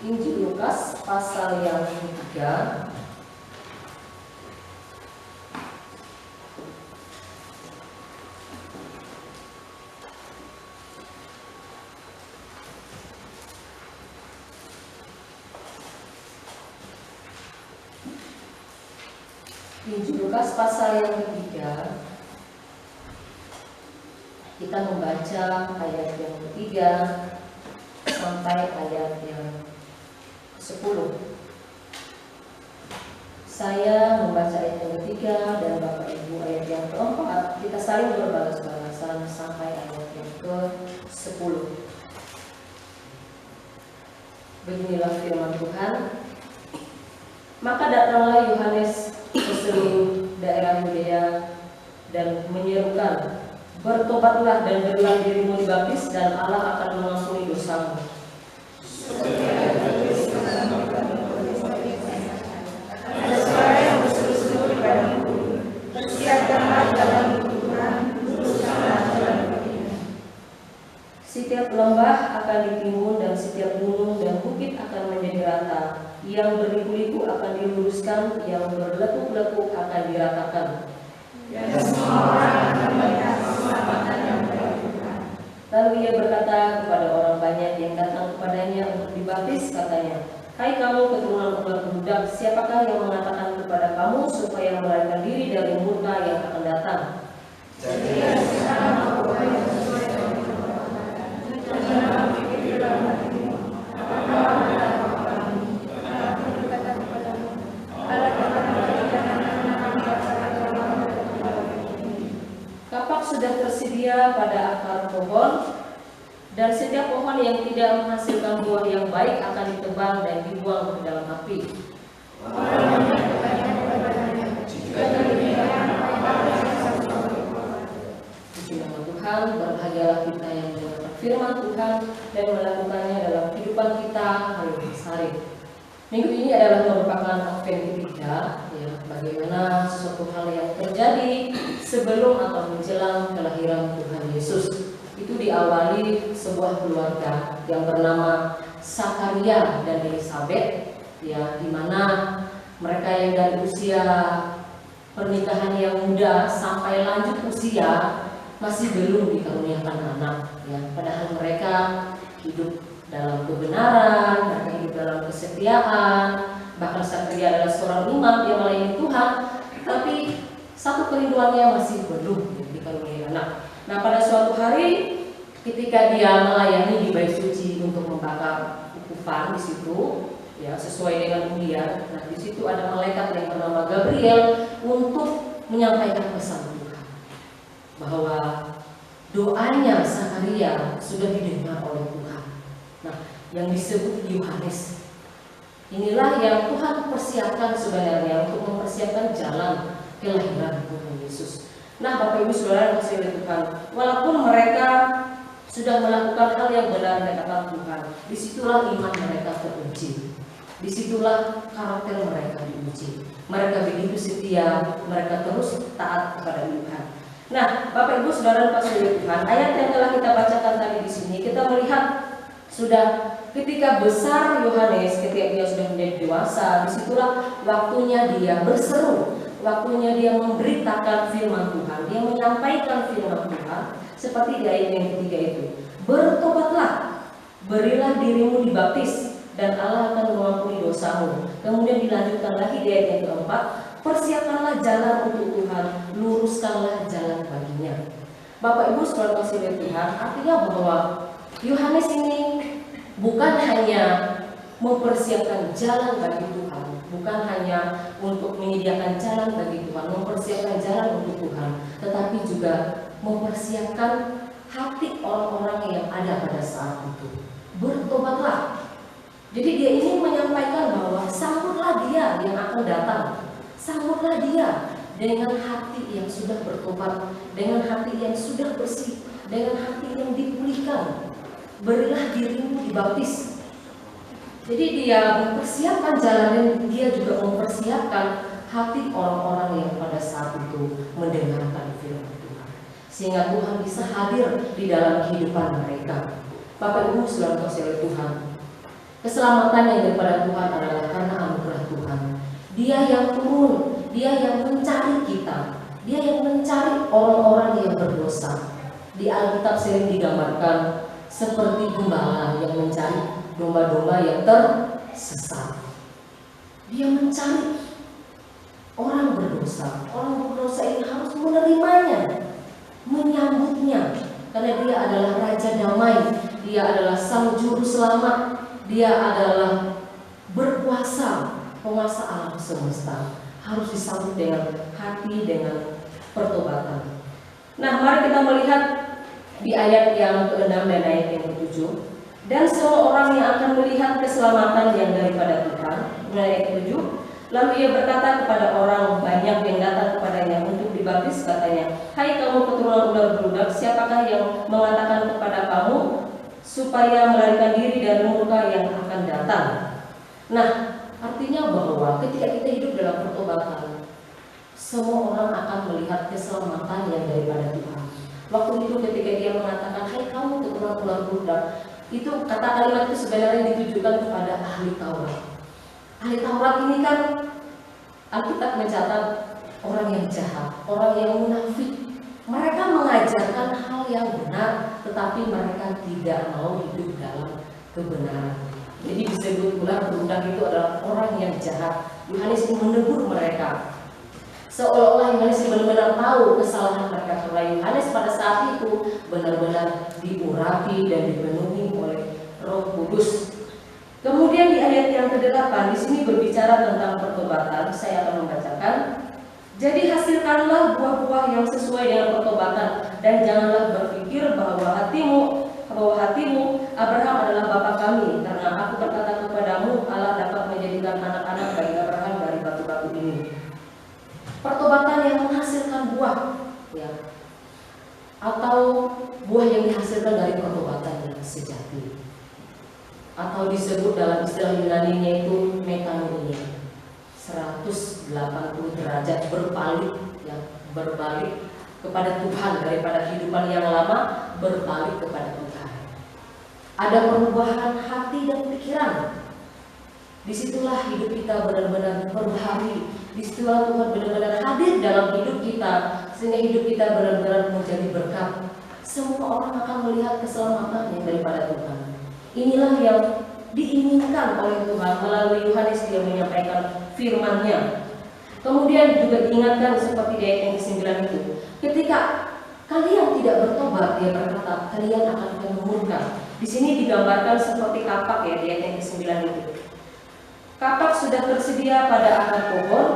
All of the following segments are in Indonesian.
Injil Lukas pasal yang ketiga. Injil Lukas pasal yang ketiga, kita membaca ayat yang ketiga sampai ayat yang 10. Saya membaca ayat yang ketiga dan Bapak Ibu ayat yang keempat. Kita saling berbalas-balasan sampai ayat yang ke-10. Beginilah firman Tuhan. Maka datanglah Yohanes ke seluruh daerah Yudea dan menyerukan, bertobatlah dan berilah dirimu dibaptis dan Allah akan mengampuni dosamu. Ada suara yang berseru-seru di padang gurun, persiapkanlah jalan Tuhan, luruskanlah jalan baginya. Setiap lembah akan ditimbun dan setiap gunung dan bukit akan menjadi rata. Yang berliku-liku akan diluruskan, yang berlekuk-lekuk akan diratakan. Dan semua orang akan melihat keselamatan yang dari Tuhan. Lalu ia berkata kepada orang banyak yang datang kepadanya untuk dibaptis, katanya, hai kamu keturunan ular budak, siapakah yang mengatakan kepada kamu supaya melarikan diri dari murka yang akan datang? Jadi sekarang aku yang sesuai dengan perbuatan, janganlah pikir dalam hatimu, apakah ada apa-apa ini? Aku berkata kepadamu, Allah akan memberikan anak-anak kami kapak sudah tersedia pada akar pohon, dan setiap pohon yang tidak menghasilkan buah yang baik akan ditebang dan dibuang ke dalam api. Puji nama Tuhan, berbahagialah kita yang mendengar firman Tuhan dan melakukannya dalam kehidupan kita hari-hari. Minggu ini adalah merupakan Advent ketiga, ya, bagaimana sesuatu hal yang terjadi sebelum atau menjelang kelahiran Tuhan Yesus. Itu diawali sebuah keluarga yang bernama Zakaria dan Elizabeth, ya, di mana mereka yang dari usia pernikahan yang muda sampai lanjut usia masih belum dikaruniakan anak, ya, padahal mereka hidup dalam kebenaran, mereka hidup dalam kesetiaan. Bahkan Zakaria adalah seorang imam yang melayani Tuhan, tapi satu kerinduannya masih belum dikaruniai anak. Nah, pada suatu hari ketika dia melayani di bait suci untuk membakar ukupan di situ, ya, sesuai dengan undian. Nah, di situ ada malaikat yang bernama Gabriel untuk menyampaikan pesan Tuhan bahwa doanya Zakaria sudah didengar oleh Tuhan. Nah, yang disebut Yohanes inilah yang Tuhan persiapkan sebenarnya untuk mempersiapkan jalan kelahiran Tuhan Yesus. Nah, Bapak Ibu Saudara yang kasih oleh Tuhan, walaupun mereka sudah melakukan hal yang benar di hadapan Tuhan, disitulah iman mereka teruji, disitulah karakter mereka diuji. Mereka begitu setia, mereka terus taat kepada Tuhan. Nah, Bapak Ibu Saudara yang kasih oleh Tuhan, ayat yang telah kita bacakan tadi di sini kita melihat sudah ketika besar Yohanes, ketika dia sudah menjadi dewasa, disitulah waktunya dia berseru, waktunya dia memberitakan firman Tuhan, dia menyampaikan firman Tuhan seperti di ayat yang ketiga itu. Bertobatlah, berilah dirimu dibaptis, dan Allah akan mengampuni dosamu. Kemudian dilanjutkan lagi di ayat yang keempat, persiapkanlah jalan untuk Tuhan, luruskanlah jalan baginya. Bapak Ibu Saudara kasih oleh Tuhan, artinya bahwa Yohanes ini bukan hanya mempersiapkan jalan bagi Tuhan, bukan hanya untuk menyediakan jalan bagi Tuhan, mempersiapkan jalan untuk Tuhan, tetapi juga mempersiapkan hati orang-orang yang ada pada saat itu. Bertobatlah. Jadi dia ingin menyampaikan bahwa sambutlah dia yang akan datang, sambutlah dia dengan hati yang sudah bertobat, dengan hati yang sudah bersih, dengan hati yang dipulihkan. Berilah dirimu dibaptis. Jadi dia mempersiapkan jalan dan dia juga mempersiapkan hati orang-orang yang pada saat itu mendengarkan firman Tuhan, sehingga Tuhan bisa hadir di dalam kehidupan mereka. Bapak Ibu Saudara kasih oleh Tuhan, Keselamatan yang daripada Tuhan adalah karena anugerah Tuhan. Dia yang turun, Dia yang mencari kita, Dia yang mencari orang-orang yang berdosa. Di Alkitab sering digambarkan seperti gembala yang mencari domba-domba yang tersesat. Dia mencari orang berdosa. Orang berdosa ini harus menerimanya, menyambutnya, karena Dia adalah Raja Damai, Dia adalah Sang Juru Selamat, Dia adalah berkuasa, penguasa alam semesta. Harus disambut dengan hati, dengan pertobatan. Nah, mari kita melihat di ayat yang ke-6 dan ayat yang ke-7. Dan semua orang yang akan melihat keselamatan yang daripada Tuhan. Ayat ke-7. Lalu ia berkata kepada orang banyak yang datang kepadanya untuk dibaptis, katanya, "Hai kamu keturunan ular beludak, siapakah yang mengatakan kepada kamu supaya melarikan diri dari murka yang akan datang?" Nah, artinya bahwa ketika kita hidup dalam pertobatan, semua orang akan melihat keselamatan yang daripada Tuhan. Waktu itu ketika Dia mengatakan, "Hai kamu keturunan ular beludak," itu kata kalimat itu sebenarnya ditujukan kepada ahli Taurat. Ahli Taurat ini kan Alkitab mencatat orang yang jahat, orang yang munafik. Mereka mengajarkan hal yang benar, tetapi mereka tidak mau hidup dalam kebenaran. Jadi disebut ular beludak itu adalah orang yang jahat. Yohanes menegur mereka, seolah-olah Yohanes benar-benar tahu kesalahan mereka. Karena Yohanes pada saat itu benar-benar diurapi dan dipenuhi oleh Roh Kudus. Kemudian di ayat yang ke-8 di sini berbicara tentang pertobatan. Saya akan membacakan. "Jadi hasilkanlah buah-buah yang sesuai dengan pertobatan, dan janganlah berpikir bahwa hatimu Abraham adalah bapa kami, karena aku berkata kepadamu Allah dapat menjadikan anak-anak bagi Abraham dari batu-batu ini." Pertobatan yang menghasilkan buah, ya, atau buah yang dihasilkan dari pertobatan yang sejati, atau disebut dalam istilah Yunani-nya itu metanoia, 180 derajat berbalik, ya, berbalik kepada Tuhan, daripada kehidupan yang lama berbalik kepada Tuhan. Ada perubahan hati dan pikiran. Disitulah hidup kita benar-benar berbaharui. Disitulah Tuhan benar-benar hadir dalam hidup kita, sehingga hidup kita benar-benar menjadi berkat. Semua orang akan melihat keselamatan yang daripada Tuhan. Inilah yang diinginkan oleh Tuhan melalui Yohanes. Dia menyampaikan firman-Nya. Kemudian juga diingatkan seperti di ayat yang ke-9 itu, ketika kalian tidak bertobat, Dia berkata, kalian akan kena murka. Di sini digambarkan seperti kapak, ya, di ayat yang ke-9 itu. Kapak sudah tersedia pada akar pohon,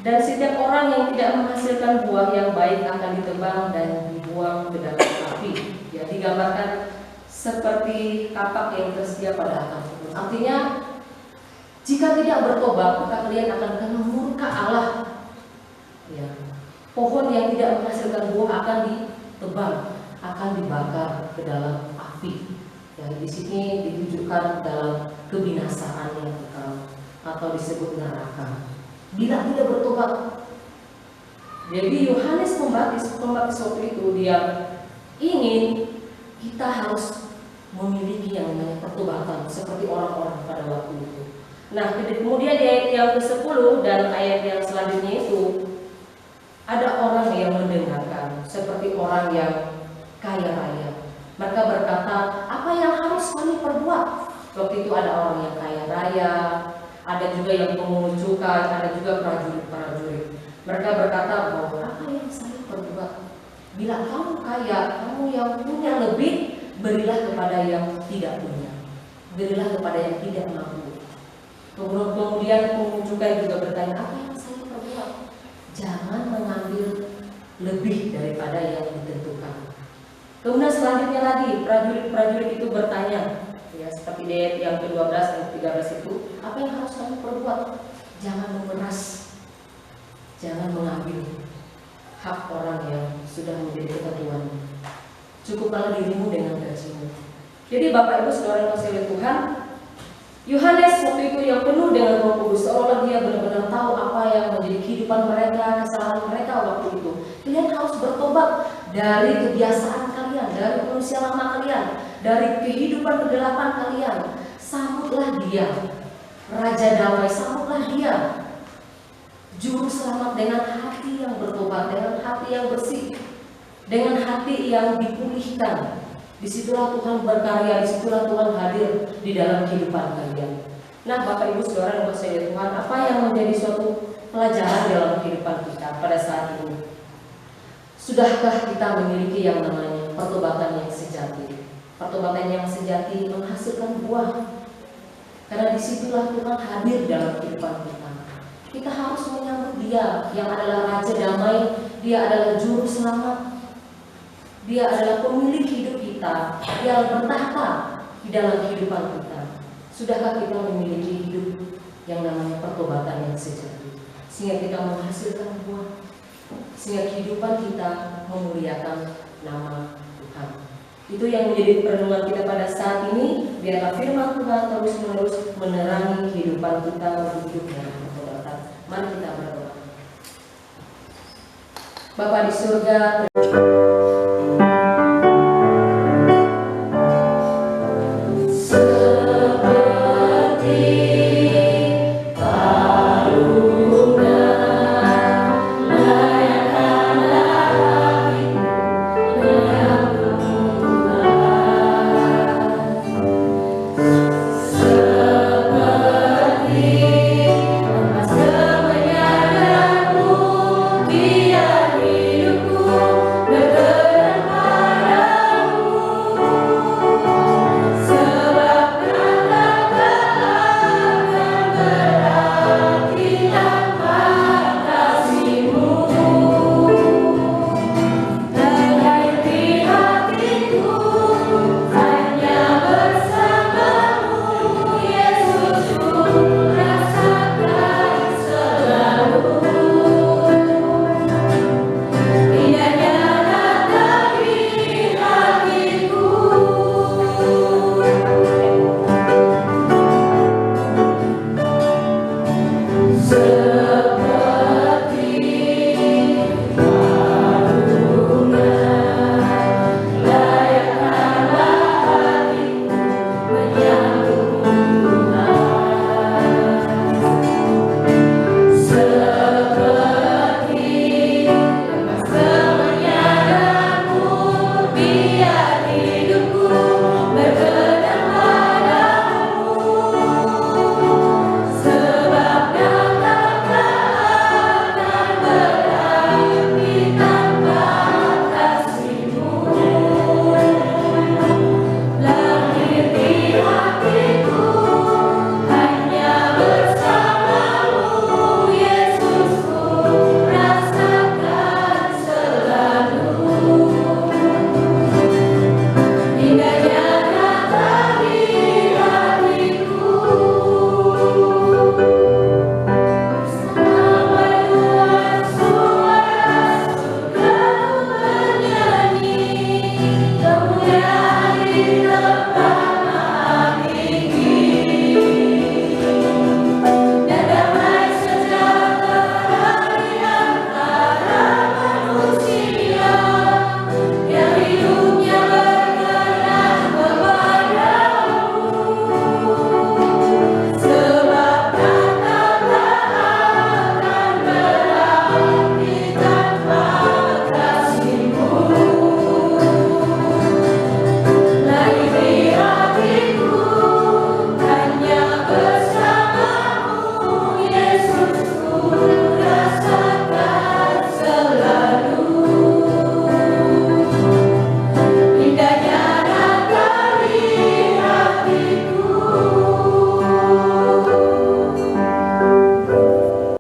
dan setiap orang yang tidak menghasilkan buah yang baik akan ditebang dan dibuang ke dalam api. Ya, digambarkan seperti kapak yang tersedia pada akar pohon. Artinya, jika tidak bertobat, maka kalian akan kena murka Allah. Ya. Pohon yang tidak menghasilkan buah akan ditebang, akan dibakar ke dalam api. Ya, di sini ditujukan dalam kebinasaan yang kekal, atau disebut neraka bila tidak bertobat. Jadi Yohanes pembaptis waktu itu dia ingin kita harus memiliki yang namanya pertobatan seperti orang-orang pada waktu itu. Nah, kemudian di ayat yang ke-10 dan ayat yang selanjutnya itu ada orang yang mendengarkan seperti orang yang kaya raya. Mereka berkata, apa yang harus kami perbuat? Waktu itu ada orang yang kaya raya, ada juga yang pemungut cukai, ada juga prajurit-prajurit. Mereka berkata bahwa apa yang saya perbuat? Bila kamu kaya, kamu yang punya lebih, berilah kepada yang tidak punya, berilah kepada yang tidak mampu. Kemudian pemungut cukai juga bertanya, apa yang saya perbuat? Jangan mengambil lebih daripada yang ditentukan. Kemudian selanjutnya lagi prajurit-prajurit itu bertanya, ya, seperti di ayat yang ke-12 dan ke-13 itu, apa yang harus kamu perbuat? Jangan memeras, jangan mengambil hak orang yang sudah menjadi ketentuan. Cukuplah dirimu dengan gajimu. Jadi Bapak Ibu Saudara yang kasih oleh Tuhan, Yohanes waktu itu yang penuh dengan Roh Kudus, seolah dia benar-benar tahu apa yang menjadi kehidupan mereka, kesalahan mereka waktu itu. Kalian harus bertobat dari kebiasaan kalian, dari manusia lama kalian, dari kehidupan kegelapan kalian. sambutlah Dia. Raja damai, sambutlah Dia. Juru selamat dengan hati yang bertobat, dengan hati yang bersih, dengan hati yang dipulihkan. Disitulah Tuhan berkarya, disitulah Tuhan hadir di dalam kehidupan kalian. Nah, Bapak Ibu Saudara yang bersedia Tuhan, apa yang menjadi suatu pelajaran dalam kehidupan kita pada saat ini? Sudahkah kita memiliki yang namanya pertobatan yang sejati? Pertobatan yang sejati menghasilkan buah. Karena disitulah Tuhan hadir dalam kehidupan kita. Kita harus menyambut Dia yang adalah Raja Damai. Dia adalah Juru Selamat. Dia adalah pemilik hidup kita. Dia bertahta di dalam kehidupan kita. Sudahkah kita memiliki hidup yang namanya pertobatan yang sejati, sehingga kita menghasilkan buah, sehingga kehidupan kita memuliakan nama Tuhan. Itu yang menjadi perenungan kita pada saat ini. Biarlah firman Tuhan terus-menerus menerangi kehidupan kita untuk hidup dalam pertobatan. Mari kita berdoa. Bapa di surga,